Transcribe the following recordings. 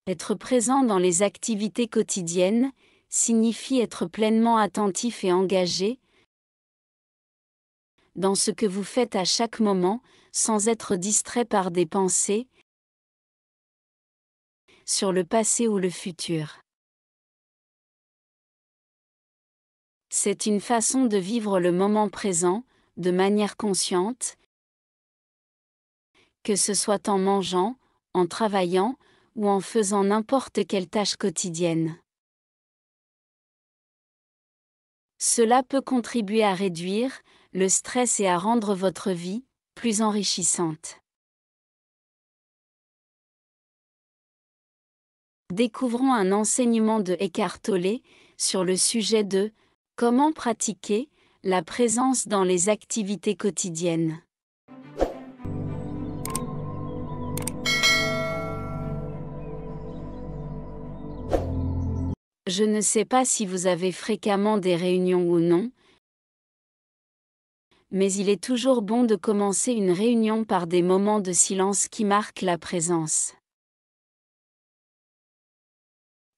Être présent dans les activités quotidiennes signifie être pleinement attentif et engagé dans ce que vous faites à chaque moment, sans être distrait par des pensées sur le passé ou le futur. C'est une façon de vivre le moment présent, de manière consciente, que ce soit en mangeant, en travaillant, ou en faisant n'importe quelle tâche quotidienne. Cela peut contribuer à réduire le stress et à rendre votre vie plus enrichissante. Découvrons un enseignement de Eckhart Tolle sur le sujet de comment pratiquer la présence dans les activités quotidiennes. Je ne sais pas si vous avez fréquemment des réunions ou non, mais il est toujours bon de commencer une réunion par des moments de silence qui marquent la présence.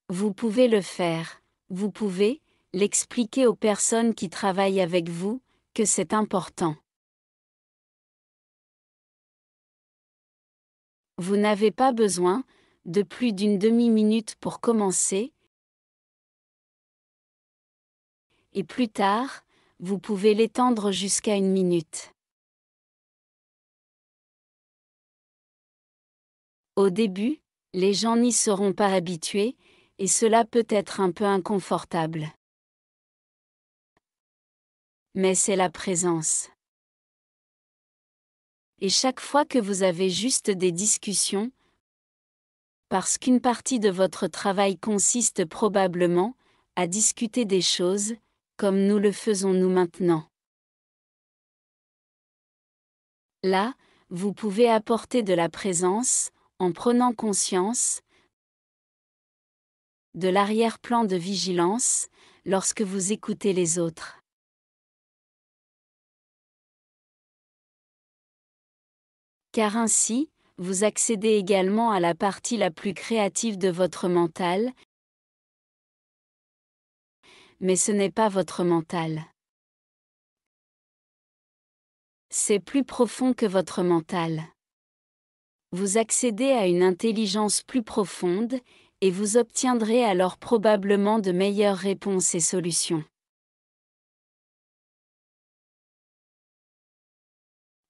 Vous pouvez le faire, vous pouvez l'expliquer aux personnes qui travaillent avec vous, que c'est important. Vous n'avez pas besoin de plus d'une demi-minute pour commencer, et plus tard, vous pouvez l'étendre jusqu'à 1 minute. Au début, les gens n'y seront pas habitués, et cela peut être un peu inconfortable. Mais c'est la présence. Et chaque fois que vous avez juste des discussions, parce qu'une partie de votre travail consiste probablement à discuter des choses, comme nous le faisons nous maintenant. Là, vous pouvez apporter de la présence, en prenant conscience de l'arrière-plan de vigilance, lorsque vous écoutez les autres. Car ainsi, vous accédez également à la partie la plus créative de votre mental, mais ce n'est pas votre mental. C'est plus profond que votre mental. Vous accédez à une intelligence plus profonde, et vous obtiendrez alors probablement de meilleures réponses et solutions.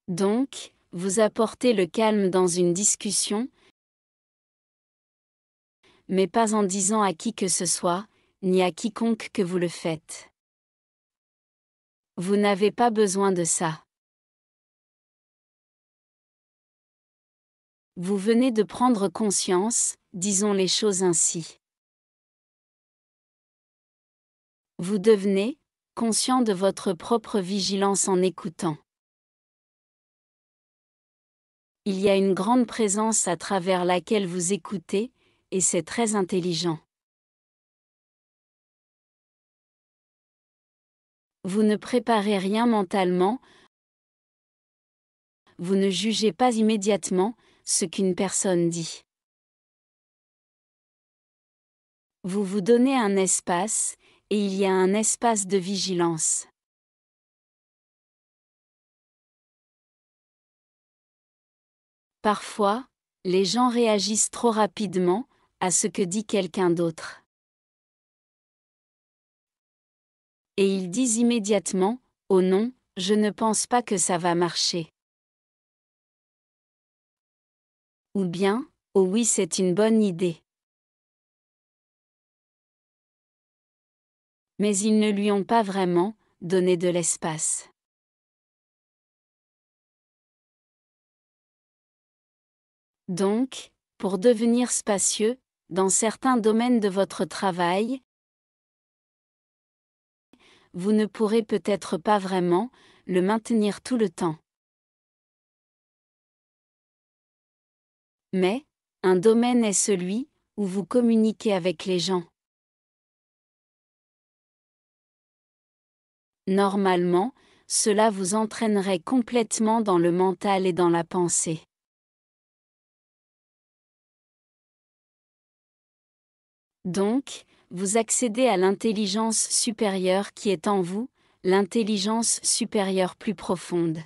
Donc, vous apportez le calme dans une discussion, mais pas en disant à qui que ce soit, ni à quiconque que vous le faites. Vous n'avez pas besoin de ça. Vous venez de prendre conscience, disons les choses ainsi. Vous devenez conscient de votre propre vigilance en écoutant. Il y a une grande présence à travers laquelle vous écoutez, et c'est très intelligent. Vous ne préparez rien mentalement, vous ne jugez pas immédiatement ce qu'une personne dit. Vous vous donnez un espace, et il y a un espace de vigilance. Parfois, les gens réagissent trop rapidement à ce que dit quelqu'un d'autre. Et ils disent immédiatement « Oh non, je ne pense pas que ça va marcher ». Ou bien « Oh oui, c'est une bonne idée ». Mais ils ne lui ont pas vraiment donné de l'espace. Donc, pour devenir spacieux, dans certains domaines de votre travail, vous ne pourrez peut-être pas vraiment le maintenir tout le temps. Mais, un domaine est celui où vous communiquez avec les gens. Normalement, cela vous entraînerait complètement dans le mental et dans la pensée. Donc, vous accédez à l'intelligence supérieure qui est en vous, l'intelligence supérieure plus profonde.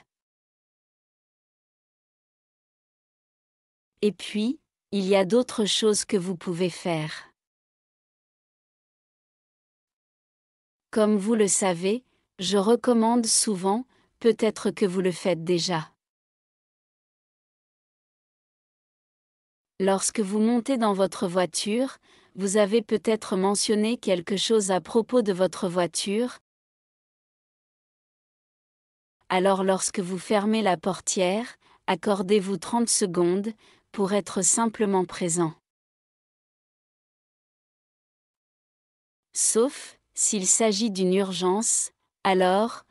Et puis, il y a d'autres choses que vous pouvez faire. Comme vous le savez, je recommande souvent, peut-être que vous le faites déjà. Lorsque vous montez dans votre voiture, vous avez peut-être mentionné quelque chose à propos de votre voiture. Alors lorsque vous fermez la portière, accordez-vous 30 secondes, pour être simplement présent. Sauf, s'il s'agit d'une urgence, alors,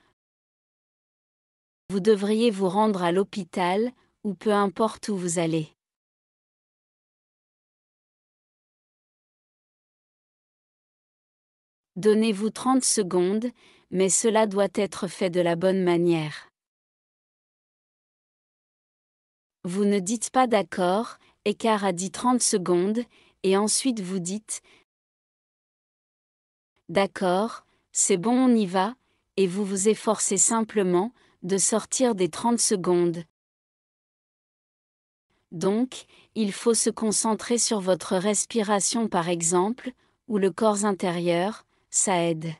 vous devriez vous rendre à l'hôpital, ou peu importe où vous allez. Donnez-vous 30 secondes, mais cela doit être fait de la bonne manière. Vous ne dites pas d'accord, Écart a dit 30 secondes, et ensuite vous dites d'accord, c'est bon on y va, et vous vous efforcez simplement de sortir des 30 secondes. Donc, il faut se concentrer sur votre respiration par exemple, ou le corps intérieur, ça aide.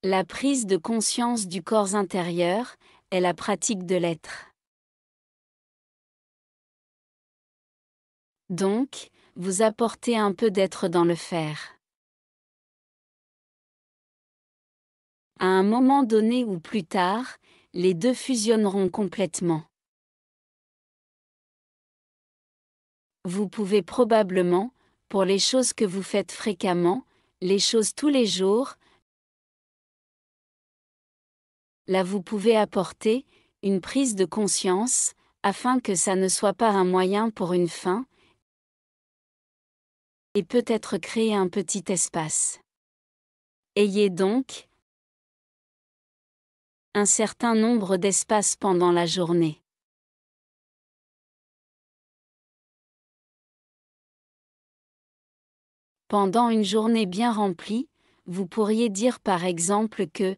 La prise de conscience du corps intérieur est la pratique de l'être. Donc, vous apportez un peu d'être dans le faire. À un moment donné ou plus tard, les deux fusionneront complètement. Vous pouvez probablement, pour les choses que vous faites fréquemment, les choses tous les jours, là vous pouvez apporter une prise de conscience, afin que ça ne soit pas un moyen pour une fin, et peut-être créer un petit espace. Ayez donc un certain nombre d'espaces pendant la journée. Pendant une journée bien remplie, vous pourriez dire par exemple que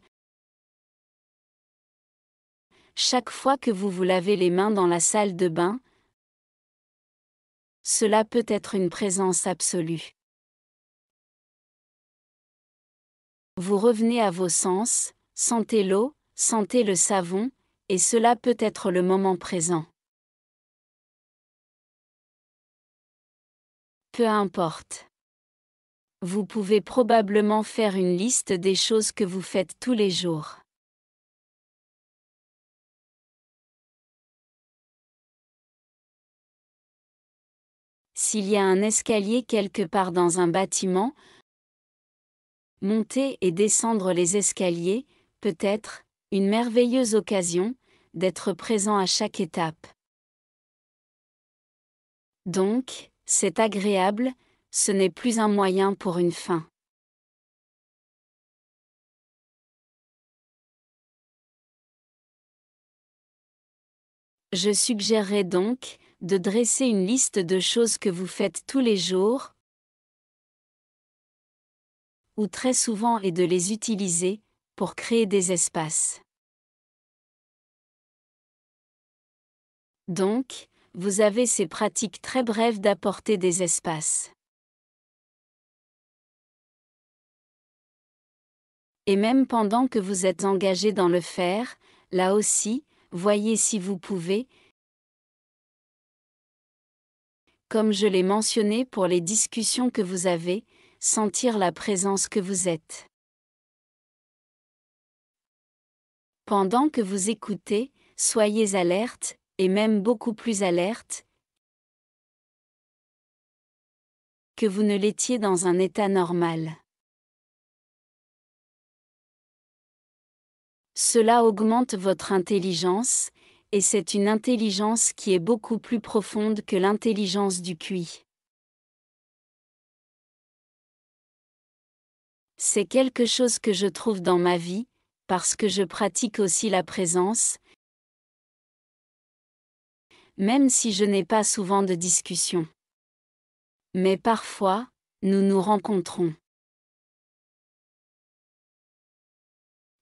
chaque fois que vous vous lavez les mains dans la salle de bain, cela peut être une présence absolue. Vous revenez à vos sens, sentez l'eau, sentez le savon, et cela peut être le moment présent. Peu importe. Vous pouvez probablement faire une liste des choses que vous faites tous les jours. S'il y a un escalier quelque part dans un bâtiment, monter et descendre les escaliers, peut être, une merveilleuse occasion, d'être présent à chaque étape. Donc, c'est agréable, ce n'est plus un moyen pour une fin. Je suggérerais donc, de dresser une liste de choses que vous faites tous les jours, ou très souvent et de les utiliser, pour créer des espaces. Donc, vous avez ces pratiques très brèves d'apporter des espaces. Et même pendant que vous êtes engagé dans le faire, là aussi, voyez si vous pouvez, comme je l'ai mentionné pour les discussions que vous avez, sentir la présence que vous êtes. Pendant que vous écoutez, soyez alerte, et même beaucoup plus alerte que vous ne l'étiez dans un état normal. Cela augmente votre intelligence, et c'est une intelligence qui est beaucoup plus profonde que l'intelligence du QI. C'est quelque chose que je trouve dans ma vie, parce que je pratique aussi la présence, même si je n'ai pas souvent de discussion. Mais parfois, nous nous rencontrons.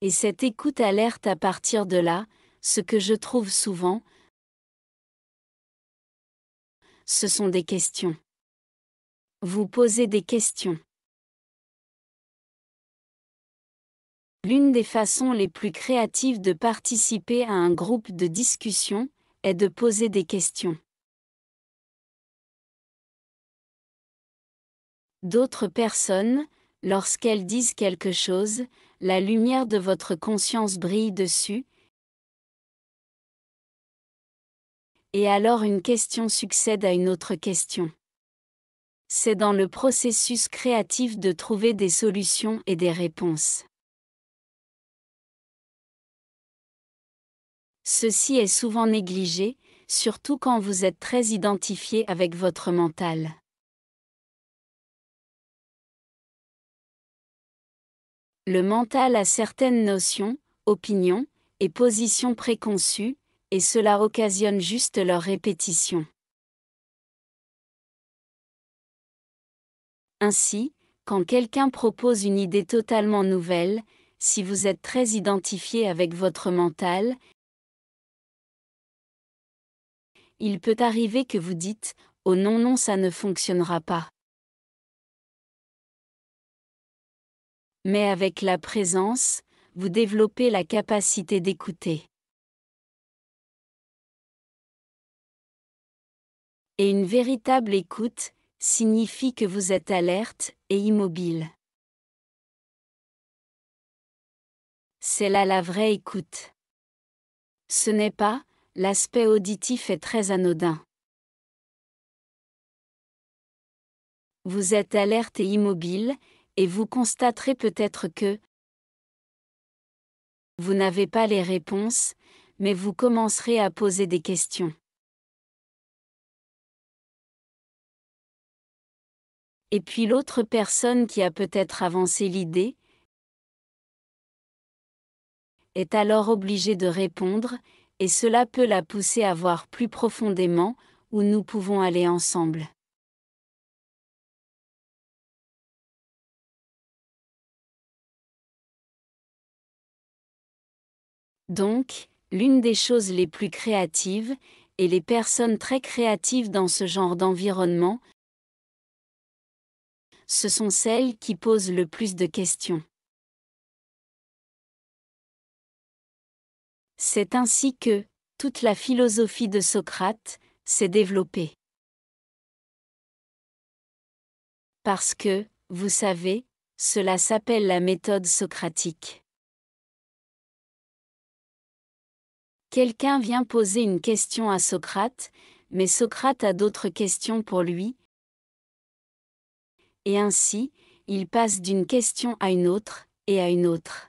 Et cette écoute alerte à partir de là, ce que je trouve souvent, ce sont des questions. Vous posez des questions. L'une des façons les plus créatives de participer à un groupe de discussion est de poser des questions. D'autres personnes, lorsqu'elles disent quelque chose, la lumière de votre conscience brille dessus, et alors une question succède à une autre question. C'est dans le processus créatif de trouver des solutions et des réponses. Ceci est souvent négligé, surtout quand vous êtes très identifié avec votre mental. Le mental a certaines notions, opinions et positions préconçues, et cela occasionne juste leur répétition. Ainsi, quand quelqu'un propose une idée totalement nouvelle, si vous êtes très identifié avec votre mental, il peut arriver que vous dites « Oh non non, ça ne fonctionnera pas ». Mais avec la présence, vous développez la capacité d'écouter. Et une véritable écoute signifie que vous êtes alerte et immobile. C'est là la vraie écoute. Ce n'est pas, l'aspect auditif est très anodin. Vous êtes alerte et immobile, et vous constaterez peut-être que vous n'avez pas les réponses, mais vous commencerez à poser des questions. Et puis l'autre personne qui a peut-être avancé l'idée est alors obligée de répondre, et cela peut la pousser à voir plus profondément où nous pouvons aller ensemble. Donc, l'une des choses les plus créatives, et les personnes très créatives dans ce genre d'environnement, ce sont celles qui posent le plus de questions. C'est ainsi que toute la philosophie de Socrate s'est développée. Parce que, vous savez, cela s'appelle la méthode socratique. Quelqu'un vient poser une question à Socrate, mais Socrate a d'autres questions pour lui. Et ainsi, il passe d'une question à une autre, et à une autre.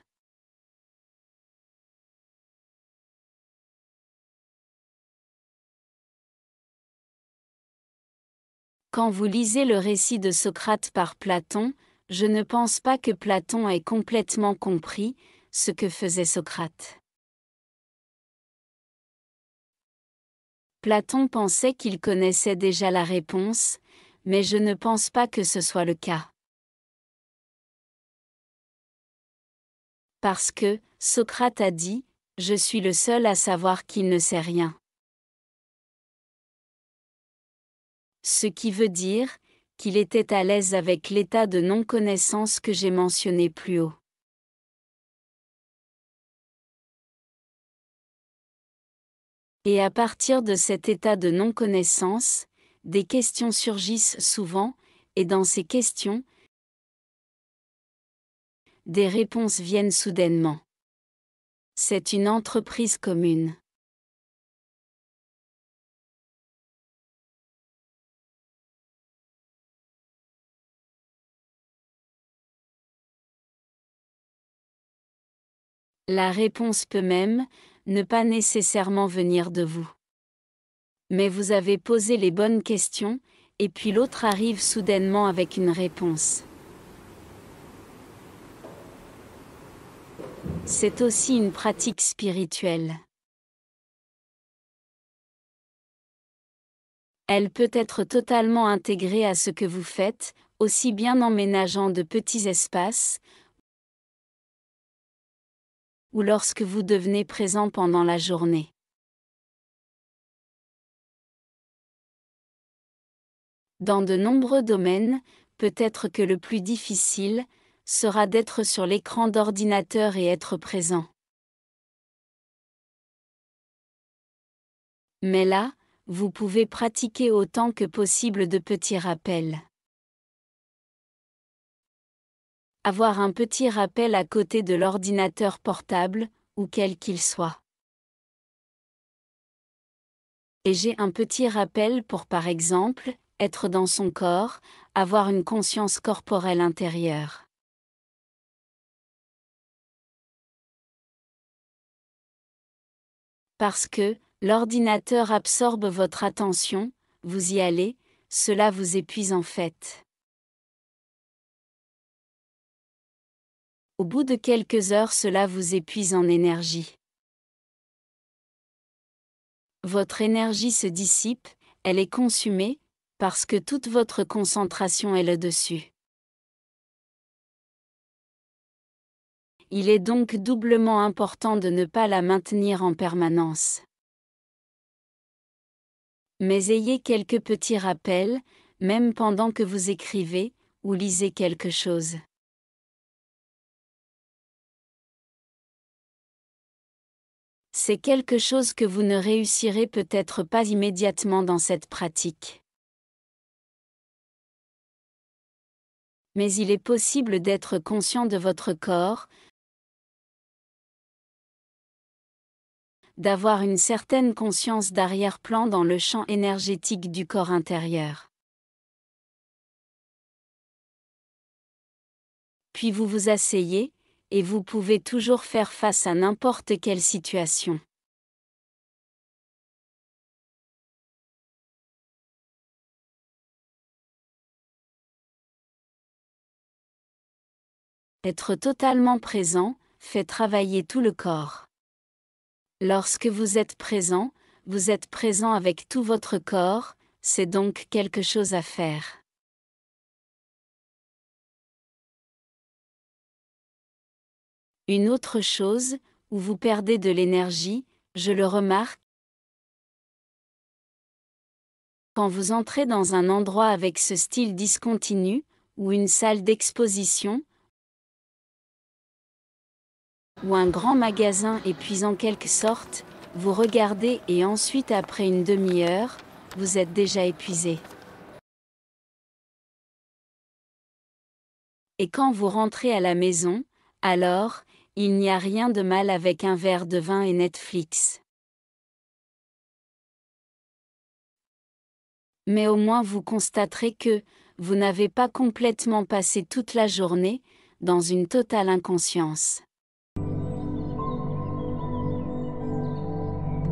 Quand vous lisez le récit de Socrate par Platon, je ne pense pas que Platon ait complètement compris ce que faisait Socrate. Platon pensait qu'il connaissait déjà la réponse, mais je ne pense pas que ce soit le cas. Parce que, Socrate a dit, « Je suis le seul à savoir qu'il ne sait rien ». Ce qui veut dire qu'il était à l'aise avec l'état de non-connaissance que j'ai mentionné plus haut. Et à partir de cet état de non-connaissance, des questions surgissent souvent, et dans ces questions, des réponses viennent soudainement. C'est une entreprise commune. La réponse peut même ne pas nécessairement venir de vous. Mais vous avez posé les bonnes questions, et puis l'autre arrive soudainement avec une réponse. C'est aussi une pratique spirituelle. Elle peut être totalement intégrée à ce que vous faites, aussi bien en ménageant de petits espaces, ou lorsque vous devenez présent pendant la journée. Dans de nombreux domaines, peut-être que le plus difficile sera d'être sur l'écran d'ordinateur et être présent. Mais là, vous pouvez pratiquer autant que possible de petits rappels. Avoir un petit rappel à côté de l'ordinateur portable, ou quel qu'il soit. Et j'ai un petit rappel pour par exemple, être dans son corps, avoir une conscience corporelle intérieure. Parce que, l'ordinateur absorbe votre attention, vous y allez, cela vous épuise en fait. Au bout de quelques heures, cela vous épuise en énergie. Votre énergie se dissipe, elle est consumée, parce que toute votre concentration est là-dessus. Il est donc doublement important de ne pas la maintenir en permanence. Mais ayez quelques petits rappels, même pendant que vous écrivez, ou lisez quelque chose. C'est quelque chose que vous ne réussirez peut-être pas immédiatement dans cette pratique. Mais il est possible d'être conscient de votre corps, d'avoir une certaine conscience d'arrière-plan dans le champ énergétique du corps intérieur. Puis vous vous asseyez, et vous pouvez toujours faire face à n'importe quelle situation. Être totalement présent fait travailler tout le corps. Lorsque vous êtes présent avec tout votre corps, c'est donc quelque chose à faire. Une autre chose, où vous perdez de l'énergie, je le remarque, quand vous entrez dans un endroit avec ce style discontinu, ou une salle d'exposition, ou un grand magasin et puis en quelque sorte, vous regardez et ensuite après une demi-heure, vous êtes déjà épuisé. Et quand vous rentrez à la maison, alors, il n'y a rien de mal avec un verre de vin et Netflix. Mais au moins vous constaterez que, vous n'avez pas complètement passé toute la journée, dans une totale inconscience.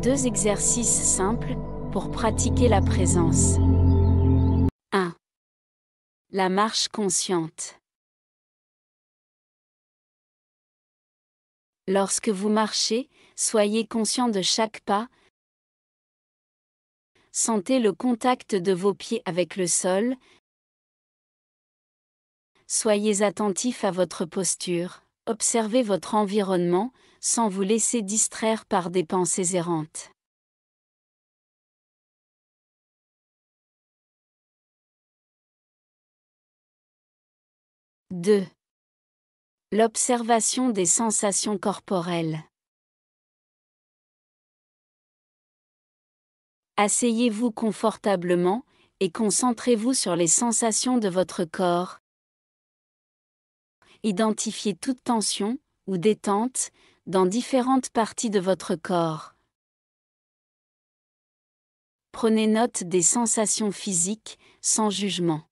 2 exercices simples, pour pratiquer la présence. 1. La marche consciente. Lorsque vous marchez, soyez conscient de chaque pas. Sentez le contact de vos pieds avec le sol. Soyez attentif à votre posture, observez votre environnement, sans vous laisser distraire par des pensées errantes. « 2. L'observation des sensations corporelles. Asseyez-vous confortablement, et concentrez-vous sur les sensations de votre corps. Identifiez toute tension, ou détente, dans différentes parties de votre corps. Prenez note des sensations physiques, sans jugement.